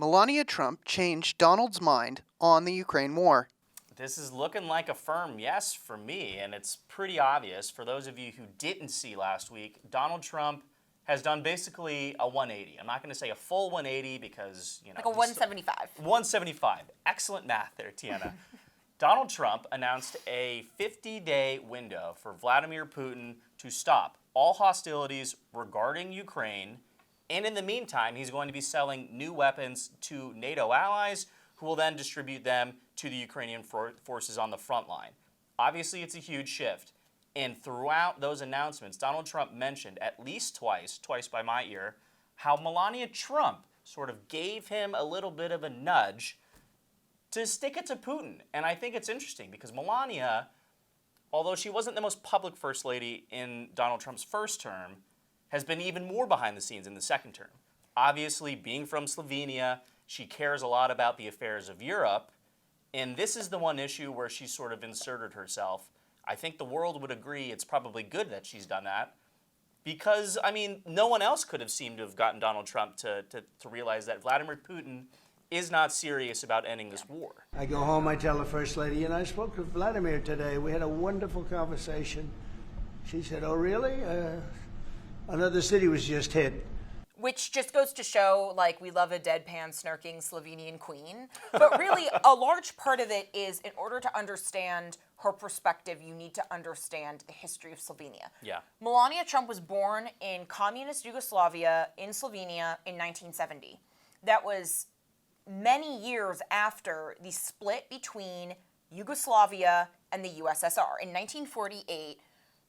Melania Trump changed Donald's mind on the Ukraine war. This is looking like a firm yes for me, and it's pretty obvious. For those of you who didn't see last week, Donald Trump has done basically a 180. I'm not going to say a full 180 because, like a 175. 175. Excellent math there, Tiana. Donald Trump announced a 50-day window for Vladimir Putin to stop all hostilities regarding Ukraine. And in the meantime, he's going to be selling new weapons to NATO allies who will then distribute them to the Ukrainian forces on the front line. Obviously, it's a huge shift. And throughout those announcements, Donald Trump mentioned at least twice by my ear, how Melania Trump sort of gave him a little bit of a nudge to stick it to Putin. And I think it's interesting because Melania, although she wasn't the most public first lady in Donald Trump's first term, has been even more behind the scenes in the second term. Obviously, being from Slovenia, she cares a lot about the affairs of Europe, and this is the one issue where she sort of inserted herself. I think the world would agree it's probably good that she's done that because, I mean, no one else could have seemed to have gotten Donald Trump to realize that Vladimir Putin is not serious about ending this war. I go home, I tell the First Lady, and I spoke to Vladimir today. We had a wonderful conversation. She said, oh, really? Another city was just hit. Which just goes to show, like, we love a deadpan, snarking Slovenian queen. But really, a large part of it is in order to understand her perspective, you need to understand the history of Slovenia. Yeah. Melania Trump was born in communist Yugoslavia in Slovenia in 1970. That was many years after the split between Yugoslavia and the USSR. In 1948,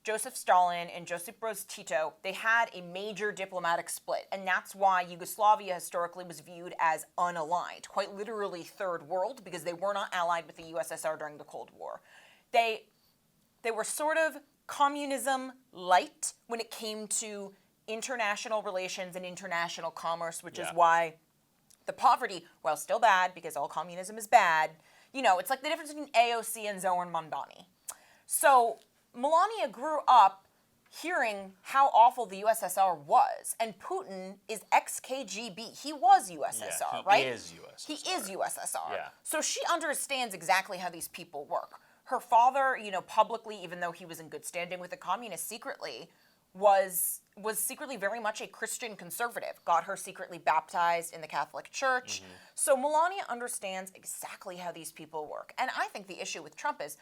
Joseph Stalin and Josip Broz Tito, they had a major diplomatic split, and that's why Yugoslavia historically was viewed as unaligned, quite literally third world, because they were not allied with the USSR during the Cold War. They were sort of communism light when it came to international relations and international commerce, which is why the poverty, while still bad, because all communism is bad, you know, it's like the difference between AOC and Zoran Mondani. So Melania grew up hearing how awful the USSR was, and Putin is ex-KGB. He was USSR, right? He is USSR. He is USSR. Yeah. So she understands exactly how these people work. Her father, you know, publicly, even though he was in good standing with the communists secretly, was secretly very much a Christian conservative, got her secretly baptized in the Catholic Church. Mm-hmm. So Melania understands exactly how these people work. And I think the issue with Trump is,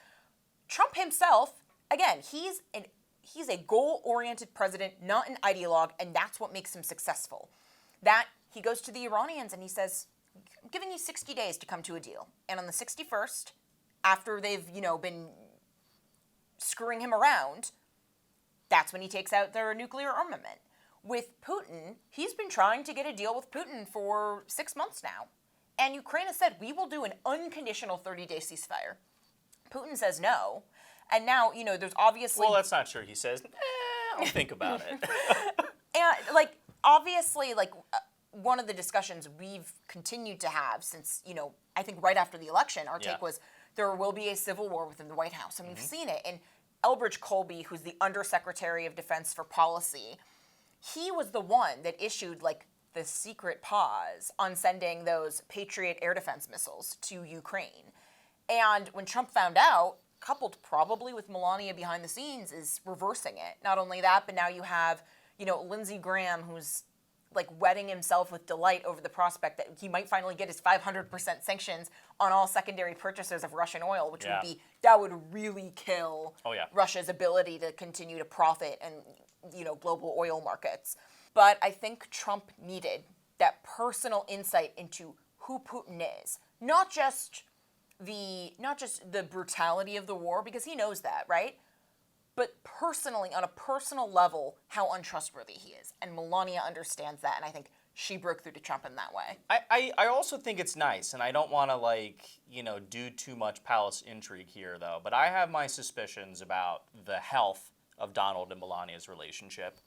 Trump himself, again, he's a goal-oriented president, not an ideologue, and that's what makes him successful. That he goes to the Iranians and he says, I'm giving you 60 days to come to a deal. And on the 61st, after they've, you know, been screwing him around, that's when he takes out their nuclear armament. With Putin, he's been trying to get a deal with Putin for 6 months now. And Ukraine has said, we will do an unconditional 30-day ceasefire. Putin says no. And now, you know, there's obviously... Well, that's not true. He says, I'll think about it. And, like, obviously, like, one of the discussions we've continued to have since, you know, I think right after the election, our take was there will be a civil war within the White House. And we've seen it. And Elbridge Colby, who's the Undersecretary of Defense for Policy, he was the one that issued, like, the secret pause on sending those Patriot air defense missiles to Ukraine. And when Trump found out, coupled probably with Melania behind the scenes, is reversing it. Not only that, but now you have, you know, Lindsey Graham, who's like wetting himself with delight over the prospect that he might finally get his 500% sanctions on all secondary purchasers of Russian oil, which would really kill Russia's ability to continue to profit and, you know, global oil markets. But I think Trump needed that personal insight into who Putin is, not just the brutality of the war, because he knows that, right? But personally, on a personal level, how untrustworthy he is. And Melania understands that, and I think she broke through to Trump in that way. I also think it's nice, and I don't want to, like, you know, do too much palace intrigue here, though, but I have my suspicions about the health of Donald and Melania's relationship.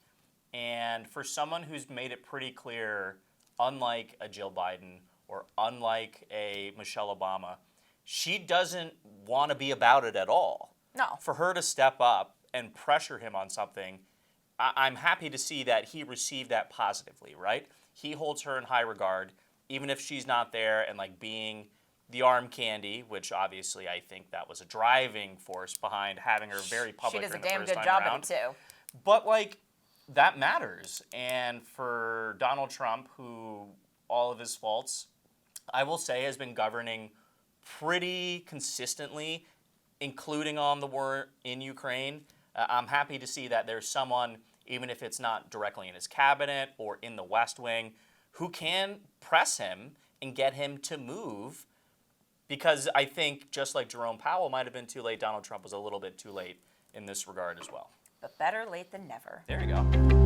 And for someone who's made it pretty clear, unlike a Jill Biden or unlike a Michelle Obama, she doesn't want to be about it at all. No. For her to step up and pressure him on something, I'm happy to see that he received that positively, right? He holds her in high regard. even if she's not there and like being the arm candy, which obviously I think that was a driving force behind having her very public. She does a during the damn first good time job around. at it too. But like that matters, and for Donald Trump, who all of his faults, I will say, has been governing pretty consistently, including on the war in Ukraine. I'm happy to see that there's someone, even if it's not directly in his cabinet or in the West Wing, who can press him and get him to move. Because I think, just like Jerome Powell might have been too late, Donald Trump was a little bit too late in this regard as well. But better late than never. There you go.